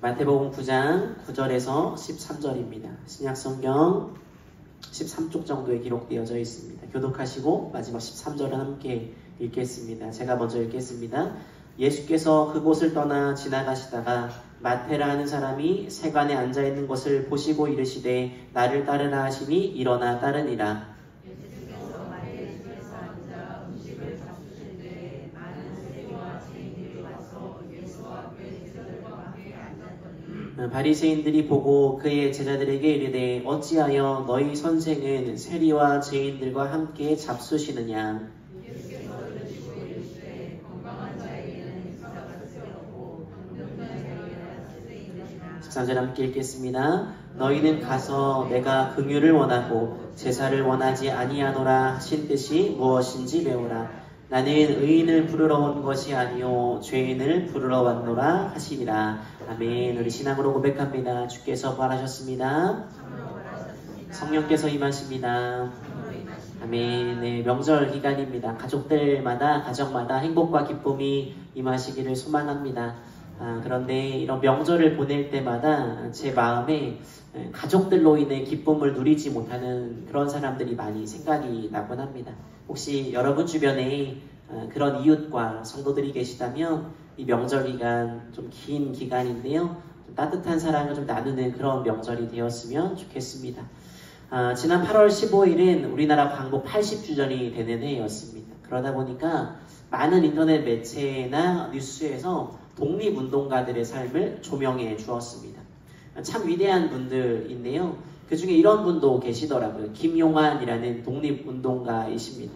마태복음 9장 9절에서 13절입니다. 신약성경 13쪽 정도에 기록되어져 있습니다. 교독하시고 마지막 13절을 함께 읽겠습니다. 제가 먼저 읽겠습니다. 예수께서 그곳을 떠나 지나가시다가 마태라 하는 사람이 세관에 앉아있는 것을 보시고 이르시되 나를 따르라 하시니 일어나 따르니라. 바리새인들이 보고 그의 제자들에게 이르되 어찌하여 너희 선생은 세리와 죄인들과 함께 잡수시느냐. 13절 함께 읽겠습니다. 너희는 가서 내가 긍휼을 원하고 제사를 원하지 아니하노라 하신 뜻이 무엇인지 배우라. 나는 의인을 부르러 온 것이 아니요 죄인을 부르러 왔노라 하시니라. 아멘. 우리 신앙으로 고백합니다. 주께서 부활하셨습니다. 성령께서 임하십니다. 아멘. 네, 명절 기간입니다. 가족들마다 가정마다 행복과 기쁨이 임하시기를 소망합니다. 그런데 이런 명절을 보낼 때마다 제 마음에 가족들로 인해 기쁨을 누리지 못하는 그런 사람들이 많이 생각이 나곤 합니다. 혹시 여러분 주변에 그런 이웃과 성도들이 계시다면 이 명절 기간 좀 긴 기간인데요. 좀 따뜻한 사랑을 좀 나누는 그런 명절이 되었으면 좋겠습니다. 지난 8월 15일은 우리나라 광복 80주년이 되는 해였습니다. 그러다 보니까 많은 인터넷 매체나 뉴스에서 독립운동가들의 삶을 조명해 주었습니다. 참 위대한 분들인데요. 그 중에 이런 분도 계시더라고요. 김용환이라는 독립운동가이십니다.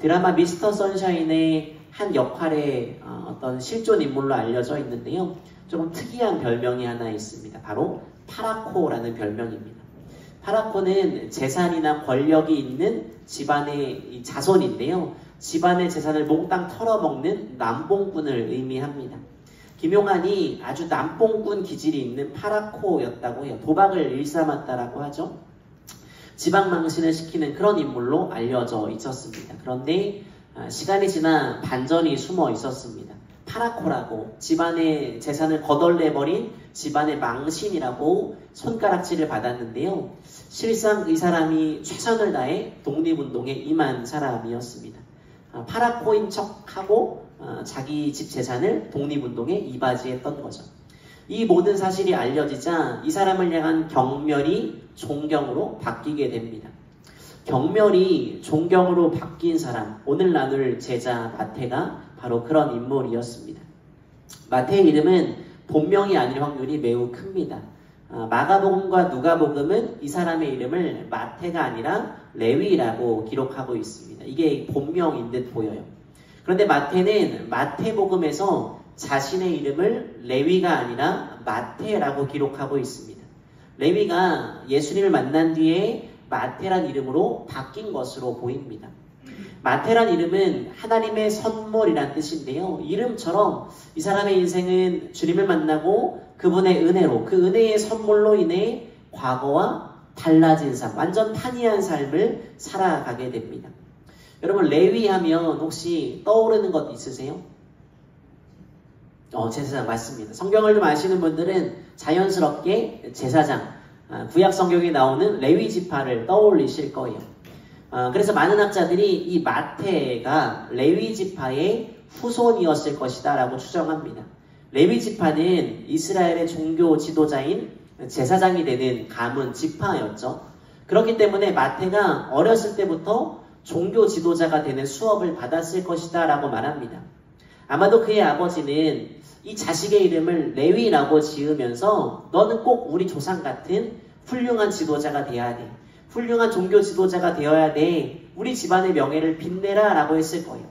드라마 미스터 선샤인의 한 역할의 어떤 실존 인물로 알려져 있는데요. 조금 특이한 별명이 하나 있습니다. 바로 파라코라는 별명입니다. 파라코는 재산이나 권력이 있는 집안의 자손인데요. 집안의 재산을 몽땅 털어먹는 남봉꾼을 의미합니다. 김용환이 아주 남봉꾼 기질이 있는 파라코였다고 해요. 도박을 일삼았다라고 하죠. 지방망신을 시키는 그런 인물로 알려져 있었습니다. 그런데 시간이 지나 반전이 숨어 있었습니다. 파라코라고 집안의 재산을 거덜내버린 집안의 망신이라고 손가락질을 받았는데요. 실상 이 사람이 최선을 다해 독립운동에 임한 사람이었습니다. 파라코인 척하고 자기 집 재산을 독립운동에 이바지했던 거죠. 이 모든 사실이 알려지자 이 사람을 향한 경멸이 존경으로 바뀌게 됩니다. 경멸이 존경으로 바뀐 사람, 오늘 나눌 제자 마태가 바로 그런 인물이었습니다. 마태의 이름은 본명이 아닐 확률이 매우 큽니다. 마가복음과 누가복음은 이 사람의 이름을 마태가 아니라 레위라고 기록하고 있습니다. 이게 본명인 듯 보여요. 그런데 마태는 마태복음에서 자신의 이름을 레위가 아니라 마태라고 기록하고 있습니다. 레위가 예수님을 만난 뒤에 마태란 이름으로 바뀐 것으로 보입니다. 마태란 이름은 하나님의 선물이란 뜻인데요. 이름처럼 이 사람의 인생은 주님을 만나고 그분의 은혜로, 그 은혜의 선물로 인해 과거와 달라진 삶, 완전 판이한 삶을 살아가게 됩니다. 여러분, 레위 하면 혹시 떠오르는 것 있으세요? 제사장 맞습니다. 성경을 좀 아시는 분들은 자연스럽게 제사장, 구약 성경에 나오는 레위 지파를 떠올리실 거예요. 그래서 많은 학자들이 이 마태가 레위 지파의 후손이었을 것이다 라고 추정합니다. 레위 지파는 이스라엘의 종교 지도자인 제사장이 되는 가문 지파였죠. 그렇기 때문에 마태가 어렸을 때부터 종교 지도자가 되는 수업을 받았을 것이다 라고 말합니다. 아마도 그의 아버지는 이 자식의 이름을 레위라고 지으면서 너는 꼭 우리 조상 같은 훌륭한 지도자가 돼야 돼. 훌륭한 종교 지도자가 되어야 돼. 우리 집안의 명예를 빛내라 라고 했을 거예요.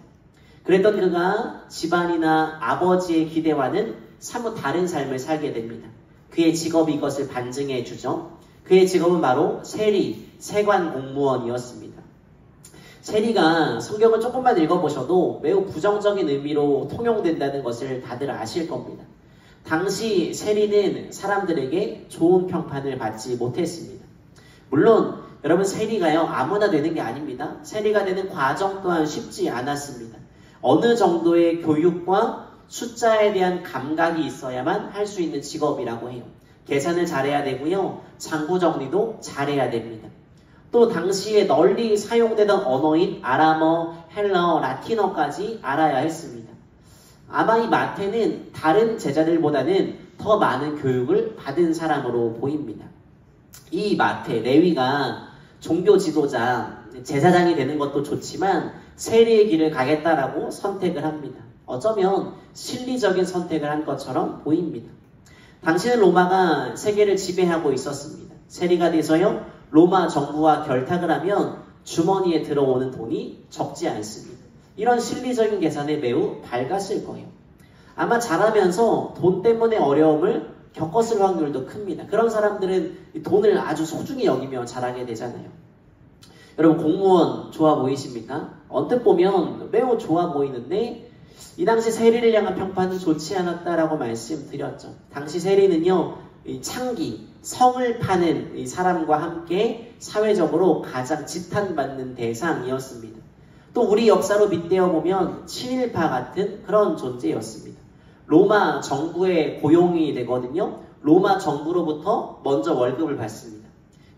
그랬던 그가 집안이나 아버지의 기대와는 사뭇 다른 삶을 살게 됩니다. 그의 직업이 이것을 반증해 주죠. 그의 직업은 바로 세리, 세관 공무원이었습니다. 세리가 성경을 조금만 읽어보셔도 매우 부정적인 의미로 통용된다는 것을 다들 아실 겁니다. 당시 세리는 사람들에게 좋은 평판을 받지 못했습니다. 물론 여러분, 세리가요 아무나 되는 게 아닙니다. 세리가 되는 과정 또한 쉽지 않았습니다. 어느 정도의 교육과 숫자에 대한 감각이 있어야만 할 수 있는 직업이라고 해요. 계산을 잘해야 되고요. 장부 정리도 잘해야 됩니다. 또 당시에 널리 사용되던 언어인 아람어, 헬라어, 라틴어까지 알아야 했습니다. 아마 이 마태는 다른 제자들보다는 더 많은 교육을 받은 사람으로 보입니다. 이 마태, 레위가 종교 지도자, 제사장이 되는 것도 좋지만 세리의 길을 가겠다라고 선택을 합니다. 어쩌면 실리적인 선택을 한 것처럼 보입니다. 당시는 로마가 세계를 지배하고 있었습니다. 세리가 돼서요, 로마 정부와 결탁을 하면 주머니에 들어오는 돈이 적지 않습니다. 이런 실리적인 계산에 매우 밝았을 거예요. 아마 자라면서 돈 때문에 어려움을 겪었을 확률도 큽니다. 그런 사람들은 돈을 아주 소중히 여기며 자라게 되잖아요. 여러분, 공무원 좋아 보이십니까? 언뜻 보면 매우 좋아 보이는데 이 당시 세리를 향한 평판은 좋지 않았다라고 말씀드렸죠. 당시 세리는요, 이 창기, 성을 파는 이 사람과 함께 사회적으로 가장 지탄받는 대상이었습니다. 또 우리 역사로 빗대어 보면 친일파 같은 그런 존재였습니다. 로마 정부의 고용이 되거든요. 로마 정부로부터 먼저 월급을 받습니다.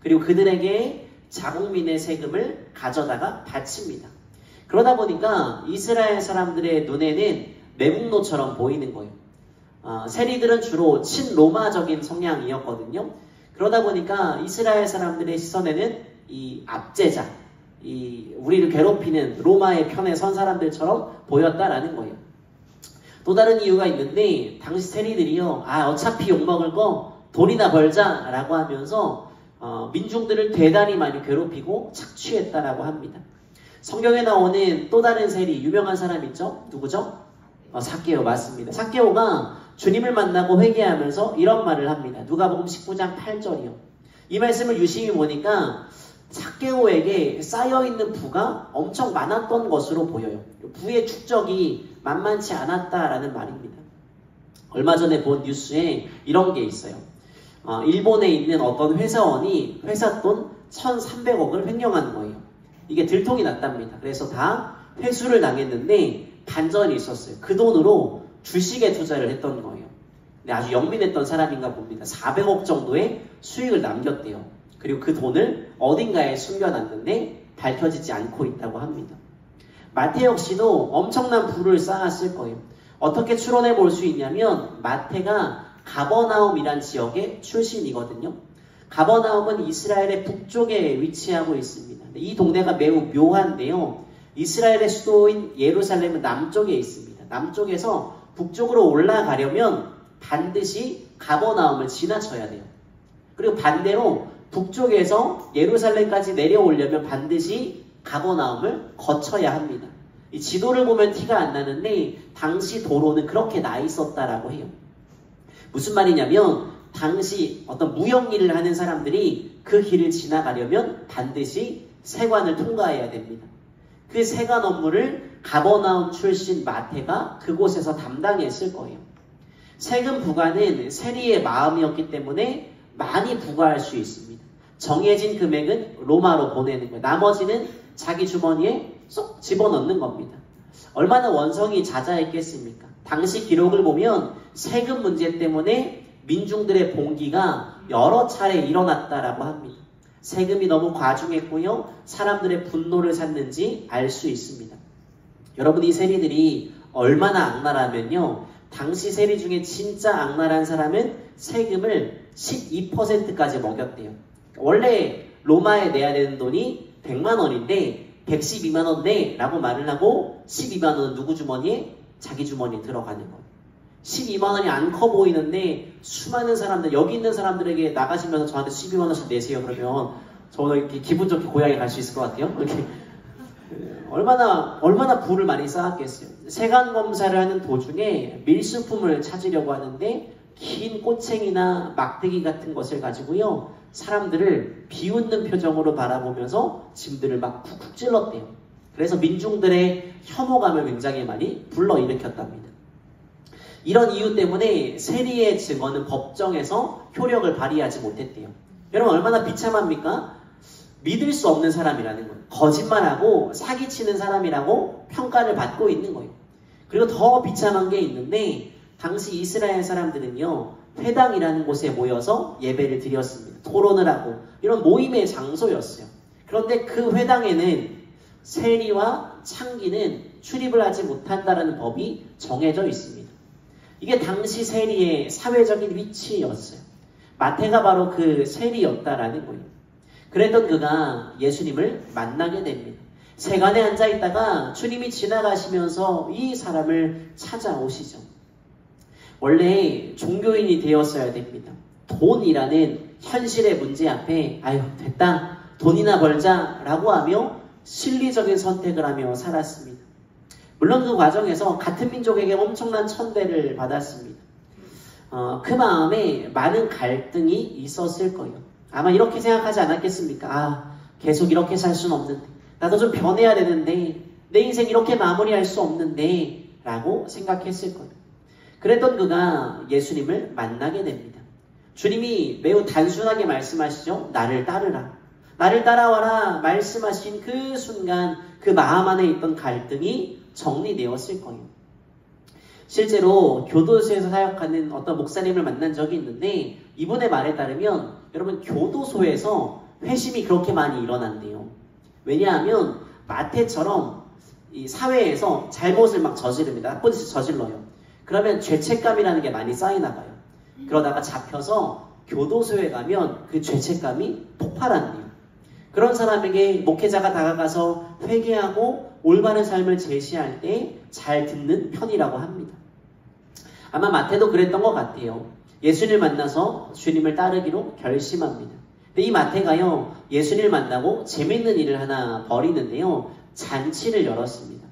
그리고 그들에게 자국민의 세금을 가져다가 바칩니다. 그러다 보니까 이스라엘 사람들의 눈에는 매국노처럼 보이는 거예요. 세리들은 주로 친로마적인 성향이었거든요. 그러다 보니까 이스라엘 사람들의 시선에는 이 압제자, 이 우리를 괴롭히는 로마의 편에 선 사람들처럼 보였다라는 거예요. 또 다른 이유가 있는데 당시 세리들이요, 어차피 욕먹을 거 돈이나 벌자라고 하면서 민중들을 대단히 많이 괴롭히고 착취했다라고 합니다. 성경에 나오는 또 다른 세리, 유명한 사람 있죠? 누구죠? 삭개오, 맞습니다. 삭개오가 주님을 만나고 회개하면서 이런 말을 합니다. 누가복음 19장 8절이요. 이 말씀을 유심히 보니까 삭개오에게 쌓여있는 부가 엄청 많았던 것으로 보여요. 부의 축적이 만만치 않았다라는 말입니다. 얼마 전에 본 뉴스에 이런 게 있어요. 일본에 있는 어떤 회사원이 회사 돈 1,300억을 횡령한 거예요. 이게 들통이 났답니다. 그래서 다 회수를 당했는데 반전이 있었어요. 그 돈으로 주식에 투자를 했던 거예요. 근데 아주 영민했던 사람인가 봅니다. 400억 정도의 수익을 남겼대요. 그리고 그 돈을 어딘가에 숨겨놨는데 밝혀지지 않고 있다고 합니다. 마태 역시도 엄청난 부를 쌓았을 거예요. 어떻게 추론해 볼 수 있냐면 마태가 가버나움이란 지역의 출신이거든요. 가버나움은 이스라엘의 북쪽에 위치하고 있습니다. 이 동네가 매우 묘한데요. 이스라엘의 수도인 예루살렘은 남쪽에 있습니다. 남쪽에서 북쪽으로 올라가려면 반드시 가버나움을 지나쳐야 돼요. 그리고 반대로 북쪽에서 예루살렘까지 내려오려면 반드시 가버나움을 거쳐야 합니다. 이 지도를 보면 티가 안 나는데 당시 도로는 그렇게 나 있었다라고 해요. 무슨 말이냐면 당시 어떤 무역 일을 하는 사람들이 그 길을 지나가려면 반드시 세관을 통과해야 됩니다. 그 세관 업무를 가버나움 출신 마태가 그곳에서 담당했을 거예요. 세금 부과는 세리의 마음이었기 때문에 많이 부과할 수 있습니다. 정해진 금액은 로마로 보내는 거예요. 나머지는 자기 주머니에 쏙 집어넣는 겁니다. 얼마나 원성이 자자했겠습니까? 당시 기록을 보면 세금 문제 때문에 민중들의 봉기가 여러 차례 일어났다라고 합니다. 세금이 너무 과중했고요. 사람들의 분노를 샀는지 알 수 있습니다. 여러분, 이 세리들이 얼마나 악랄하면요. 당시 세리 중에 진짜 악랄한 사람은 세금을 12%까지 먹였대요. 원래 로마에 내야 되는 돈이 100만 원인데 112만 원 내라고 말을 하고 12만 원은 누구 주머니에? 자기 주머니에 들어가는 거예요. 12만 원이 안 커 보이는데 수많은 사람들, 여기 있는 사람들에게 나가시면서 저한테 12만 원씩 내세요. 그러면 저는 이렇게 기분 좋게 고향에 갈 수 있을 것 같아요. 이렇게 얼마나 부를 많이 쌓았겠어요. 세관 검사를 하는 도중에 밀수품을 찾으려고 하는데 긴 꼬챙이나 막대기 같은 것을 가지고요. 사람들을 비웃는 표정으로 바라보면서 짐들을 막 쿡쿡 찔렀대요. 그래서 민중들의 혐오감을 굉장히 많이 불러일으켰답니다. 이런 이유 때문에 세리의 증언은 법정에서 효력을 발휘하지 못했대요. 여러분, 얼마나 비참합니까? 믿을 수 없는 사람이라는 거예요. 거짓말하고 사기치는 사람이라고 평가를 받고 있는 거예요. 그리고 더 비참한 게 있는데 당시 이스라엘 사람들은요, 회당이라는 곳에 모여서 예배를 드렸습니다. 토론을 하고 이런 모임의 장소였어요. 그런데 그 회당에는 세리와 창기는 출입을 하지 못한다는 법이 정해져 있습니다. 이게 당시 세리의 사회적인 위치였어요. 마태가 바로 그 세리였다라는 거예요. 그랬던 그가 예수님을 만나게 됩니다. 세간에 앉아있다가 주님이 지나가시면서 이 사람을 찾아오시죠. 원래 종교인이 되었어야 됩니다. 돈이라는 현실의 문제 앞에 아유 됐다, 돈이나 벌자 라고 하며 실리적인 선택을 하며 살았습니다. 물론 그 과정에서 같은 민족에게 엄청난 천대를 받았습니다. 그 마음에 많은 갈등이 있었을 거예요. 아마 이렇게 생각하지 않았겠습니까? 계속 이렇게 살 수는 없는데, 나도 좀 변해야 되는데, 내 인생 이렇게 마무리할 수 없는데 라고 생각했을 거예요. 그랬던 그가 예수님을 만나게 됩니다. 주님이 매우 단순하게 말씀하시죠. 나를 따르라, 나를 따라와라 말씀하신 그 순간 그 마음 안에 있던 갈등이 정리되었을 거예요. 실제로 교도소에서 사역하는 어떤 목사님을 만난 적이 있는데 이분의 말에 따르면 여러분 교도소에서 회심이 그렇게 많이 일어난대요. 왜냐하면 마태처럼 이 사회에서 잘못을 막 저지릅니다. 나쁜 짓을 저질러요. 그러면 죄책감이라는 게 많이 쌓이나 봐요. 그러다가 잡혀서 교도소에 가면 그 죄책감이 폭발한대요. 그런 사람에게 목회자가 다가가서 회개하고 올바른 삶을 제시할 때 잘 듣는 편이라고 합니다. 아마 마태도 그랬던 것 같아요. 예수님을 만나서 주님을 따르기로 결심합니다. 근데 이 마태가요, 예수님을 만나고 재밌는 일을 하나 벌이는데요. 잔치를 열었습니다.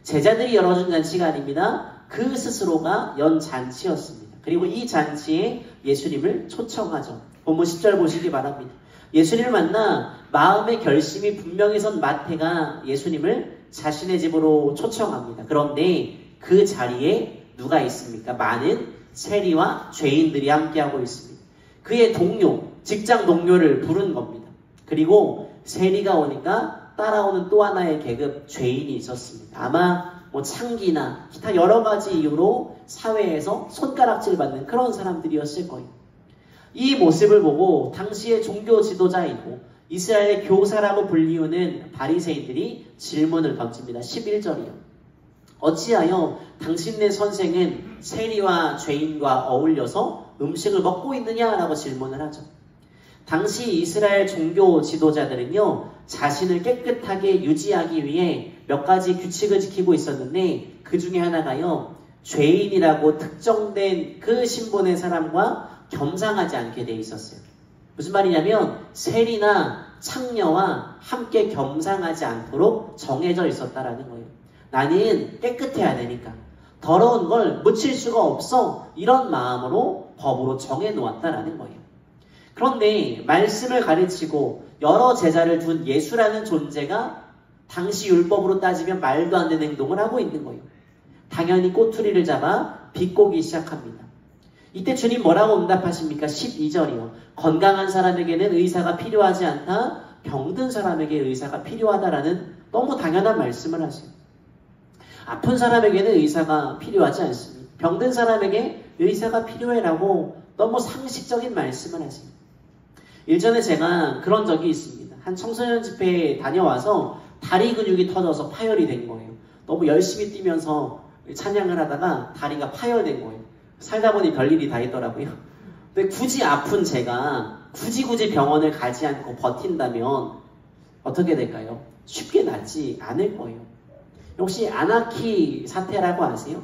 제자들이 열어준 잔치가 아닙니다. 그 스스로가 연 잔치였습니다. 그리고 이 잔치에 예수님을 초청하죠. 본문 10절 보시기 바랍니다. 예수님을 만나 마음의 결심이 분명히 선 마태가 예수님을 자신의 집으로 초청합니다. 그런데 그 자리에 누가 있습니까? 많은 세리와 죄인들이 함께하고 있습니다. 그의 동료, 직장 동료를 부른 겁니다. 그리고 세리가 오니까 따라오는 또 하나의 계급 죄인이 있었습니다. 아마 창기나 기타 여러 가지 이유로 사회에서 손가락질 받는 그런 사람들이었을 거예요. 이 모습을 보고 당시의 종교 지도자이고 이스라엘의 교사라고 불리우는 바리새인들이 질문을 던집니다. 11절이요. 어찌하여 당신네 선생은 세리와 죄인과 어울려서 음식을 먹고 있느냐라고 질문을 하죠. 당시 이스라엘 종교 지도자들은요, 자신을 깨끗하게 유지하기 위해 몇 가지 규칙을 지키고 있었는데 그 중에 하나가요, 죄인이라고 특정된 그 신분의 사람과 겸상하지 않게 돼 있었어요. 무슨 말이냐면 세리나 창녀와 함께 겸상하지 않도록 정해져 있었다라는 거예요. 나는 깨끗해야 되니까 더러운 걸 묻힐 수가 없어, 이런 마음으로 법으로 정해놓았다라는 거예요. 그런데 말씀을 가르치고 여러 제자를 둔 예수라는 존재가 당시 율법으로 따지면 말도 안 되는 행동을 하고 있는 거예요. 당연히 꼬투리를 잡아 비꼬기 시작합니다. 이때 주님 뭐라고 응답하십니까? 12절이요. 건강한 사람에게는 의사가 필요하지 않다. 병든 사람에게 의사가 필요하다라는 너무 당연한 말씀을 하세요. 아픈 사람에게는 의사가 필요하지 않습니다. 병든 사람에게 의사가 필요해라고 너무 상식적인 말씀을 하세요. 일전에 제가 그런 적이 있습니다. 한 청소년 집회에 다녀와서 다리 근육이 터져서 파열이 된 거예요. 너무 열심히 뛰면서 찬양을 하다가 다리가 파열된 거예요. 살다 보니 별일이 다 있더라고요. 근데 굳이 아픈 제가 굳이 병원을 가지 않고 버틴다면 어떻게 될까요? 쉽게 낫지 않을 거예요. 혹시 아나키 사태라고 아세요?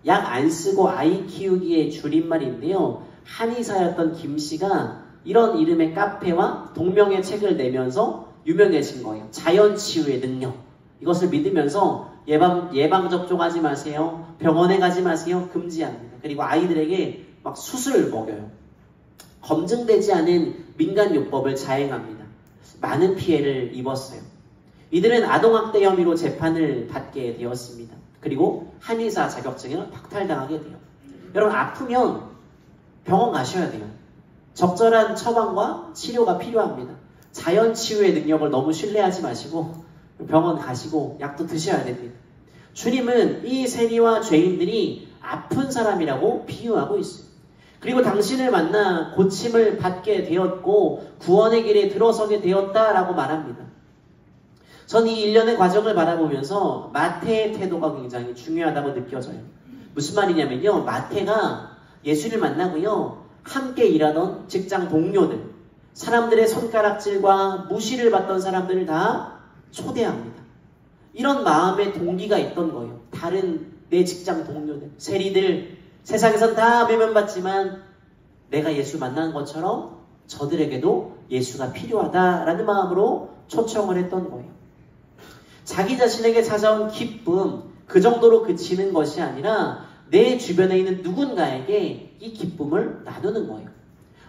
약 안 쓰고 아이 키우기의 줄임말인데요. 한의사였던 김씨가 이런 이름의 카페와 동명의 책을 내면서 유명해진 거예요. 자연치유의 능력. 이것을 믿으면서 예방접종하지 마세요. 병원에 가지 마세요. 금지합니다. 그리고 아이들에게 막 수술 먹여요. 검증되지 않은 민간요법을 자행합니다. 많은 피해를 입었어요. 이들은 아동학대 혐의로 재판을 받게 되었습니다. 그리고 한의사 자격증을 박탈당하게 돼요. 여러분, 아프면 병원 가셔야 돼요. 적절한 처방과 치료가 필요합니다. 자연치유의 능력을 너무 신뢰하지 마시고 병원 가시고 약도 드셔야 됩니다. 주님은 이 세리와 죄인들이 아픈 사람이라고 비유하고 있어요. 그리고 당신을 만나 고침을 받게 되었고 구원의 길에 들어서게 되었다라고 말합니다. 전 이 일련의 과정을 바라보면서 마태의 태도가 굉장히 중요하다고 느껴져요. 무슨 말이냐면요. 마태가 예수를 만나고요. 함께 일하던 직장 동료들, 사람들의 손가락질과 무시를 받던 사람들을 다 초대합니다. 이런 마음의 동기가 있던 거예요. 다른 내 직장 동료들, 세리들, 세상에선 다 배면받지만 내가 예수 만난 것처럼 저들에게도 예수가 필요하다라는 마음으로 초청을 했던 거예요. 자기 자신에게 찾아온 기쁨, 그 정도로 그치는 것이 아니라 내 주변에 있는 누군가에게 이 기쁨을 나누는 거예요.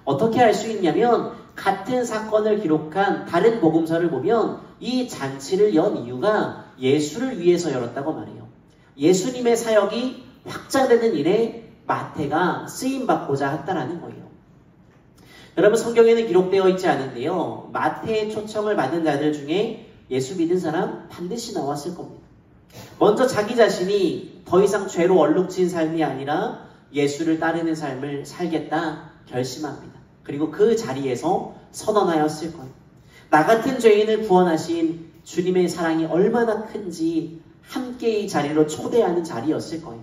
어떻게 알 수 있냐면 같은 사건을 기록한 다른 복음서를 보면 이 잔치를 연 이유가 예수를 위해서 열었다고 말해요. 예수님의 사역이 확장되는 일에 마태가 쓰임받고자 했다라는 거예요. 여러분 성경에는 기록되어 있지 않은데요. 마태의 초청을 받은 자들 중에 예수 믿은 사람 반드시 나왔을 겁니다. 먼저 자기 자신이 더 이상 죄로 얼룩진 삶이 아니라 예수를 따르는 삶을 살겠다 결심합니다. 그리고 그 자리에서 선언하였을 거예요. 나 같은 죄인을 구원하신 주님의 사랑이 얼마나 큰지 함께 이 자리로 초대하는 자리였을 거예요.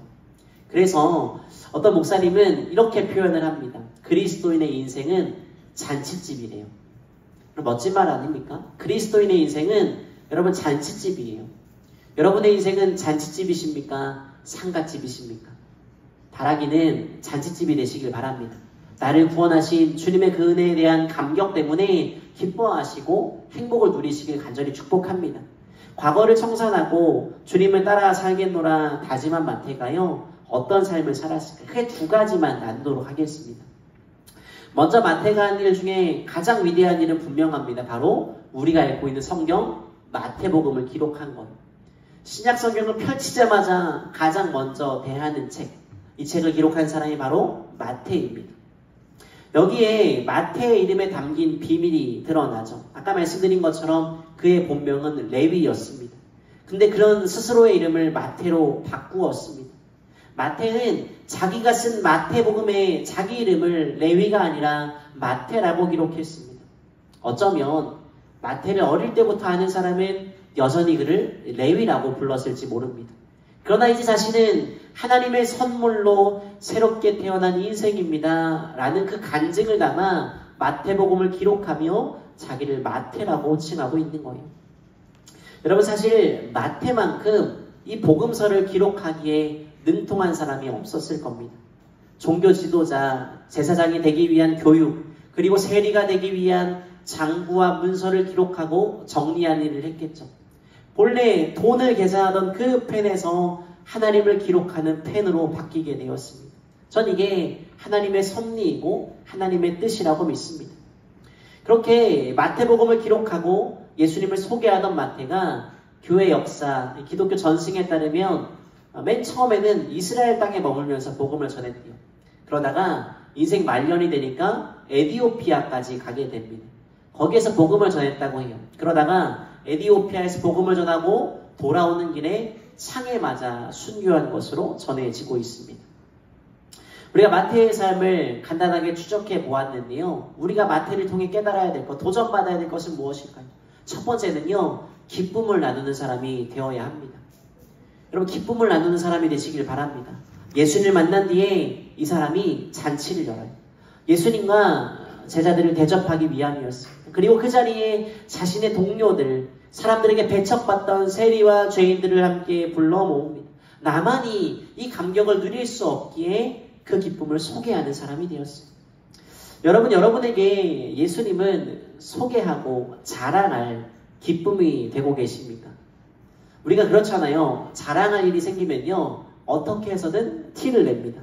그래서 어떤 목사님은 이렇게 표현을 합니다. 그리스도인의 인생은 잔치집이래요. 멋진 말 아닙니까? 그리스도인의 인생은 여러분 잔치집이에요. 여러분의 인생은 잔치집이십니까? 상갓집이십니까? 바라기는 잔치집이 되시길 바랍니다. 나를 구원하신 주님의 그 은혜에 대한 감격 때문에 기뻐하시고 행복을 누리시길 간절히 축복합니다. 과거를 청산하고 주님을 따라 살겠노라 다짐한 마태가요. 어떤 삶을 살았을까? 크게 두 가지만 나누도록 하겠습니다. 먼저 마태가 한 일 중에 가장 위대한 일은 분명합니다. 바로 우리가 알고 있는 성경 마태복음을 기록한 것. 신약 성경을 펼치자마자 가장 먼저 대하는 책. 이 책을 기록한 사람이 바로 마태입니다. 여기에 마태의 이름에 담긴 비밀이 드러나죠. 아까 말씀드린 것처럼 그의 본명은 레위였습니다. 근데 그런 스스로의 이름을 마태로 바꾸었습니다. 마태는 자기가 쓴 마태복음에 자기 이름을 레위가 아니라 마태라고 기록했습니다. 어쩌면 마태를 어릴 때부터 아는 사람은 여전히 그를 레위라고 불렀을지 모릅니다. 그러나 이제 자신은 하나님의 선물로 새롭게 태어난 인생입니다. 라는 그 간증을 담아 마태복음을 기록하며 자기를 마태라고 칭하고 있는 거예요. 여러분 사실 마태만큼 이 복음서를 기록하기에 능통한 사람이 없었을 겁니다. 종교 지도자, 제사장이 되기 위한 교육, 그리고 세리가 되기 위한 장부와 문서를 기록하고 정리한 일을 했겠죠. 본래 돈을 계산하던 그 펜에서 하나님을 기록하는 펜으로 바뀌게 되었습니다. 전 이게 하나님의 섭리이고 하나님의 뜻이라고 믿습니다. 그렇게 마태복음을 기록하고 예수님을 소개하던 마태가 교회 역사, 기독교 전승에 따르면 맨 처음에는 이스라엘 땅에 머물면서 복음을 전했대요. 그러다가 인생 말년이 되니까 에디오피아까지 가게 됩니다. 거기에서 복음을 전했다고 해요. 그러다가 에디오피아에서 복음을 전하고 돌아오는 길에 창에 맞아 순교한 것으로 전해지고 있습니다. 우리가 마태의 삶을 간단하게 추적해 보았는데요. 우리가 마태를 통해 깨달아야 될 것, 도전받아야 될 것은 무엇일까요? 첫 번째는요. 기쁨을 나누는 사람이 되어야 합니다. 여러분 기쁨을 나누는 사람이 되시길 바랍니다. 예수님을 만난 뒤에 이 사람이 잔치를 열어요. 예수님과 제자들을 대접하기 위함이었습니다. 그리고 그 자리에 자신의 동료들, 사람들에게 배척받던 세리와 죄인들을 함께 불러 모읍니다. 나만이 이 감격을 누릴 수 없기에 그 기쁨을 소개하는 사람이 되었어요. 여러분, 여러분에게 예수님은 소개하고 자랑할 기쁨이 되고 계십니까? 우리가 그렇잖아요. 자랑할 일이 생기면요. 어떻게 해서든 티를 냅니다.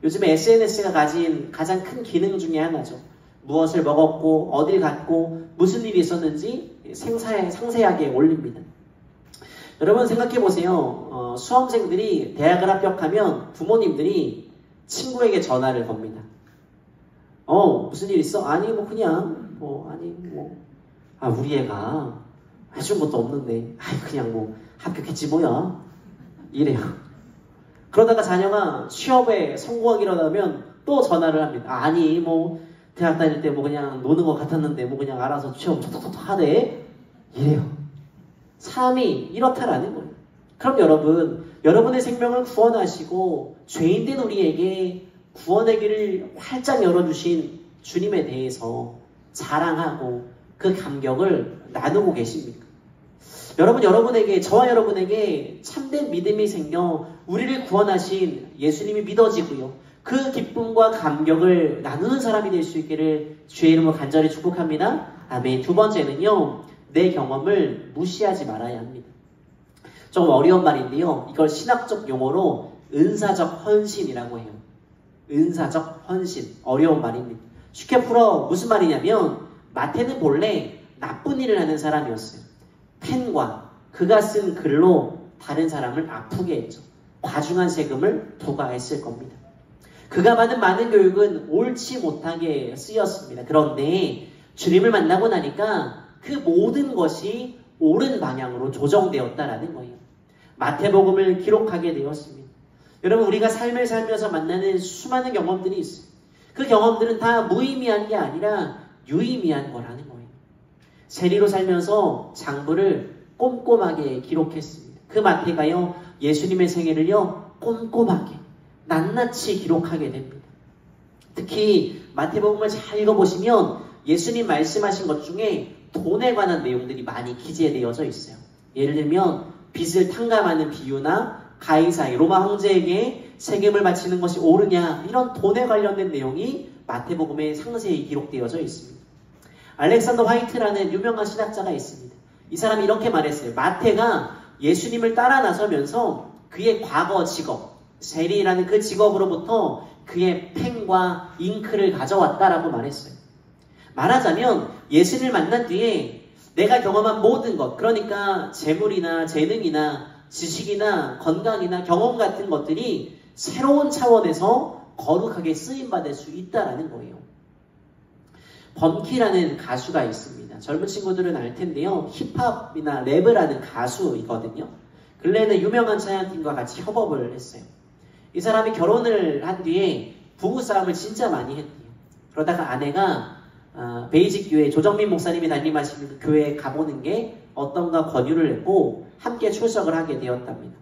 요즘에 SNS가 가진 가장 큰 기능 중에 하나죠. 무엇을 먹었고 어딜 갔고 무슨 일이 있었는지 상세하게 올립니다. 여러분 생각해보세요. 수험생들이 대학을 합격하면 부모님들이 친구에게 전화를 겁니다. 무슨 일 있어? 아니 그냥 우리 애가 해준 것도 없는데 그냥 합격했지 뭐야. 이래요. 그러다가 자녀가 취업에 성공하기로 하면 또 전화를 합니다. 아니 뭐 대학 다닐 때 뭐 그냥 노는 것 같았는데 뭐 그냥 알아서 취업 톡톡톡 하대. 이래요. 삶이 이렇다라는 거예요. 그럼 여러분, 여러분의 생명을 구원하시고 죄인된 우리에게 구원의 길을 활짝 열어주신 주님에 대해서 자랑하고 그 감격을 나누고 계십니까? 여러분, 여러분에게, 저와 여러분에게 참된 믿음이 생겨 우리를 구원하신 예수님이 믿어지고요. 그 기쁨과 감격을 나누는 사람이 될 수 있기를 주의 이름으로 간절히 축복합니다. 아멘. 두 번째는요, 내 경험을 무시하지 말아야 합니다. 좀 어려운 말인데요. 이걸 신학적 용어로 은사적 헌신이라고 해요. 은사적 헌신. 어려운 말입니다. 쉽게 풀어 무슨 말이냐면 마태는 본래 나쁜 일을 하는 사람이었어요. 펜과 그가 쓴 글로 다른 사람을 아프게 했죠. 과중한 세금을 부과했을 겁니다. 그가 받은 많은 교육은 옳지 못하게 쓰였습니다. 그런데 주님을 만나고 나니까 그 모든 것이 옳은 방향으로 조정되었다라는 거예요. 마태복음을 기록하게 되었습니다. 여러분, 우리가 삶을 살면서 만나는 수많은 경험들이 있어요. 그 경험들은 다 무의미한 게 아니라 유의미한 거라는 거예요. 세리로 살면서 장부를 꼼꼼하게 기록했습니다. 그 마태가요, 예수님의 생애를요, 꼼꼼하게 낱낱이 기록하게 됩니다. 특히 마태복음을 잘 읽어보시면 예수님 말씀하신 것 중에 돈에 관한 내용들이 많이 기재되어져 있어요. 예를 들면 빚을 탕감하는 비유나 가이사이 로마 황제에게 세금을 바치는 것이 옳으냐, 이런 돈에 관련된 내용이 마태복음에 상세히 기록되어져 있습니다. 알렉산더 화이트라는 유명한 신학자가 있습니다. 이 사람이 이렇게 말했어요. 마태가 예수님을 따라 나서면서 그의 과거 직업, 세리라는 그 직업으로부터 그의 펜과 잉크를 가져왔다라고 말했어요. 말하자면 예수님을 만난 뒤에 내가 경험한 모든 것, 그러니까 재물이나 재능이나 지식이나 건강이나 경험 같은 것들이 새로운 차원에서 거룩하게 쓰임받을 수 있다라는 거예요. 범키라는 가수가 있습니다. 젊은 친구들은 알 텐데요. 힙합이나 랩을 하는 가수이거든요. 근래에는 유명한 찬양팀과 같이 협업을 했어요. 이 사람이 결혼을 한 뒤에 부부싸움을 진짜 많이 했대요. 그러다가 아내가 베이직 교회 조정민 목사님이 담임하시는 그 교회에 가보는 게 어떤가 권유를 했고 함께 출석을 하게 되었답니다.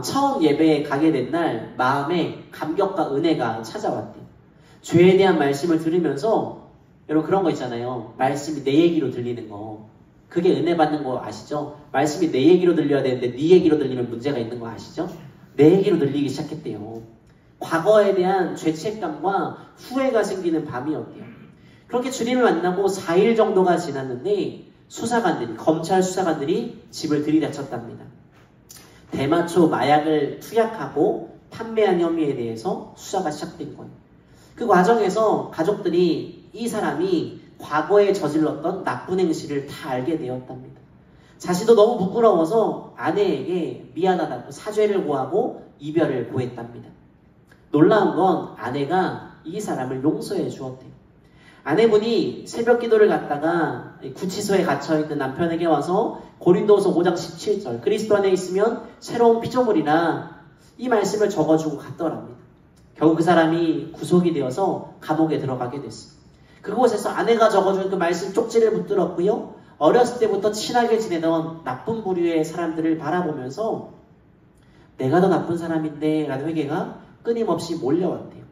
처음 예배에 가게 된 날 마음에 감격과 은혜가 찾아왔대요. 죄에 대한 말씀을 들으면서, 여러분 그런 거 있잖아요. 말씀이 내 얘기로 들리는 거. 그게 은혜 받는 거 아시죠? 말씀이 내 얘기로 들려야 되는데 네 얘기로 들리면 문제가 있는 거 아시죠? 내 얘기로 들리기 시작했대요. 과거에 대한 죄책감과 후회가 생기는 밤이었대요. 그렇게 주님을 만나고 4일 정도가 지났는데 검찰 수사관들이 집을 들이닥쳤답니다. 대마초 마약을 투약하고 판매한 혐의에 대해서 수사가 시작된 거예요. 그 과정에서 가족들이 이 사람이 과거에 저질렀던 나쁜 행실을 다 알게 되었답니다. 자신도 너무 부끄러워서 아내에게 미안하다고 사죄를 구하고 이별을 구했답니다. 놀라운 건 아내가 이 사람을 용서해 주었대요. 아내분이 새벽 기도를 갔다가 구치소에 갇혀있는 남편에게 와서 고린도후서 5장 17절 그리스도 안에 있으면 새로운 피조물이라 이 말씀을 적어주고 갔더랍니다. 결국 그 사람이 구속이 되어서 감옥에 들어가게 됐어요. 그곳에서 아내가 적어준 그 말씀 쪽지를 붙들었고요. 어렸을 때부터 친하게 지내던 나쁜 부류의 사람들을 바라보면서 내가 더 나쁜 사람인데 라는 회개가 끊임없이 몰려왔대요.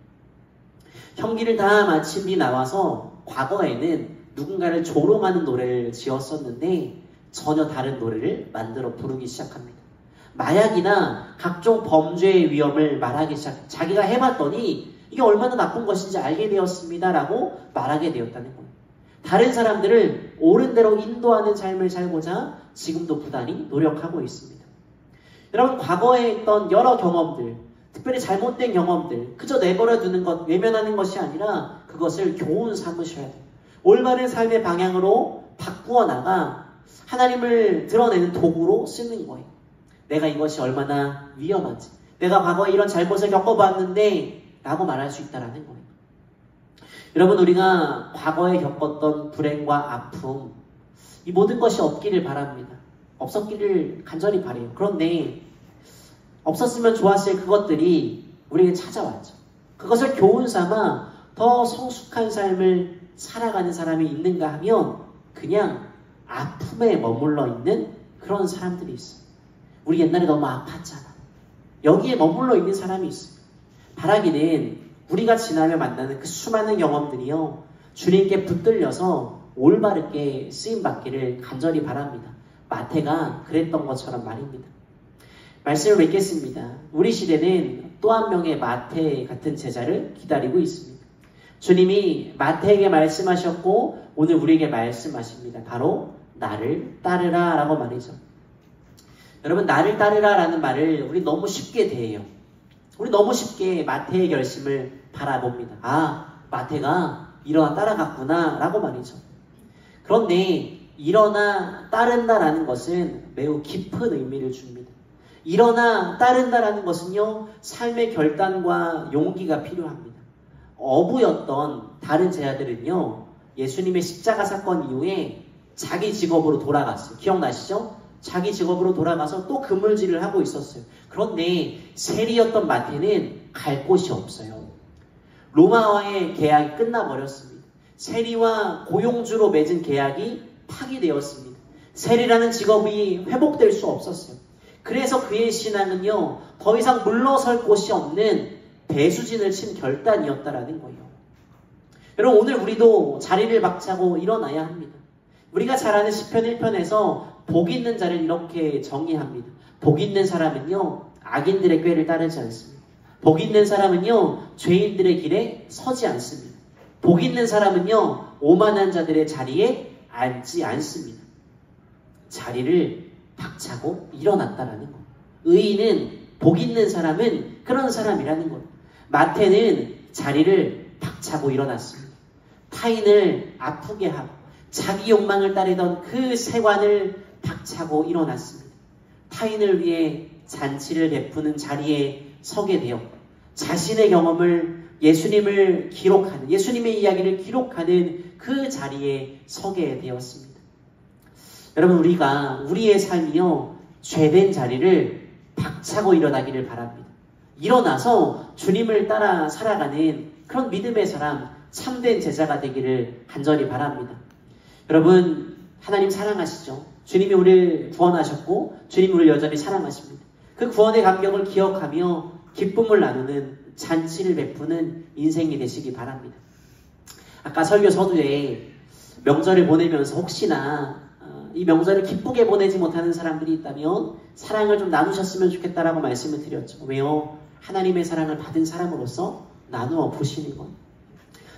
형기를 다 마친 뒤 나와서 과거에는 누군가를 조롱하는 노래를 지었었는데 전혀 다른 노래를 만들어 부르기 시작합니다. 마약이나 각종 범죄의 위험을 말하기 시작, 자기가 해봤더니 이게 얼마나 나쁜 것인지 알게 되었습니다 라고 말하게 되었다는 거예요. 다른 사람들을 옳은 대로 인도하는 삶을 살고자 지금도 부단히 노력하고 있습니다. 여러분, 과거에 있던 여러 경험들, 특별히 잘못된 경험들, 그저 내버려 두는 것, 외면하는 것이 아니라 그것을 교훈 삼으셔야 돼요. 올바른 삶의 방향으로 바꾸어 나가 하나님을 드러내는 도구로 쓰는 거예요. 내가 이것이 얼마나 위험한지, 내가 과거에 이런 잘못을 겪어봤는데 라고 말할 수 있다는 거예요. 여러분, 우리가 과거에 겪었던 불행과 아픔, 이 모든 것이 없기를 바랍니다. 없었기를 간절히 바라요. 그런데 없었으면 좋았을 그것들이 우리에게 찾아왔죠. 그것을 교훈 삼아 더 성숙한 삶을 살아가는 사람이 있는가 하면 그냥 아픔에 머물러 있는 그런 사람들이 있어요. 우리 옛날에 너무 아팠잖아. 여기에 머물러 있는 사람이 있어요. 바라기는 우리가 지나며 만나는 그 수많은 경험들이요, 주님께 붙들려서 올바르게 쓰임받기를 간절히 바랍니다. 마태가 그랬던 것처럼 말입니다. 말씀을 맺겠습니다. 우리 시대는 또 한 명의 마태 같은 제자를 기다리고 있습니다. 주님이 마태에게 말씀하셨고 오늘 우리에게 말씀하십니다. 바로 나를 따르라 라고 말이죠. 여러분, 나를 따르라 라는 말을 우리 너무 쉽게 대해요. 우리 너무 쉽게 마태의 결심을 바라봅니다. 아, 마태가 일어나 따라갔구나 라고 말이죠. 그런데 일어나 따른다라는 것은 매우 깊은 의미를 줍니다. 일어나 따른다라는 것은요, 삶의 결단과 용기가 필요합니다. 어부였던 다른 제자들은요, 예수님의 십자가 사건 이후에 자기 직업으로 돌아갔어요. 기억나시죠? 자기 직업으로 돌아가서 또 그물질을 하고 있었어요. 그런데 세리였던 마태는 갈 곳이 없어요. 로마와의 계약이 끝나버렸습니다. 세리와 고용주로 맺은 계약이 파기되었습니다. 세리라는 직업이 회복될 수 없었어요. 그래서 그의 신앙은요, 더 이상 물러설 곳이 없는 배수진을 친 결단이었다라는 거예요. 여러분, 오늘 우리도 자리를 박차고 일어나야 합니다. 우리가 잘 아는 시편 1편에서 복 있는 자를 이렇게 정의합니다. 복 있는 사람은요, 악인들의 꾀를 따르지 않습니다. 복 있는 사람은요, 죄인들의 길에 서지 않습니다. 복 있는 사람은요, 오만한 자들의 자리에 앉지 않습니다. 자리를 박차고 일어났다라는 거. 의인은, 복 있는 사람은 그런 사람이라는 거. 마태는 자리를 박차고 일어났습니다. 타인을 아프게 하고 자기 욕망을 따르던 그 세관을 박차고 일어났습니다. 타인을 위해 잔치를 베푸는 자리에 서게 되었고, 자신의 경험을 예수님을 기록하는, 예수님의 이야기를 기록하는 그 자리에 서게 되었습니다. 여러분, 우리의 삶이요, 죄된 자리를 박차고 일어나기를 바랍니다. 일어나서 주님을 따라 살아가는 그런 믿음의 사람, 참된 제자가 되기를 간절히 바랍니다. 여러분, 하나님 사랑하시죠? 주님이 우리를 구원하셨고 주님이 우리를 여전히 사랑하십니다. 그 구원의 감격을 기억하며 기쁨을 나누는, 잔치를 베푸는 인생이 되시기 바랍니다. 아까 설교 서두에 명절을 보내면서 혹시나 이 명절을 기쁘게 보내지 못하는 사람들이 있다면 사랑을 좀 나누셨으면 좋겠다라고 말씀을 드렸죠. 왜요? 하나님의 사랑을 받은 사람으로서 나누어 보시는 것.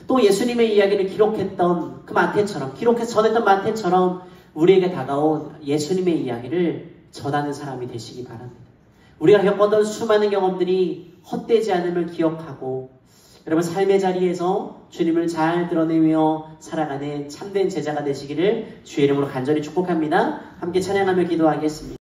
또 예수님의 이야기를 기록했던 그 마태처럼, 기록해서 전했던 마태처럼 우리에게 다가온 예수님의 이야기를 전하는 사람이 되시기 바랍니다. 우리가 겪었던 수많은 경험들이 헛되지 않음을 기억하고 여러분, 삶의 자리에서 주님을 잘 드러내며 살아가는 참된 제자가 되시기를 주의 이름으로 간절히 축복합니다. 함께 찬양하며 기도하겠습니다.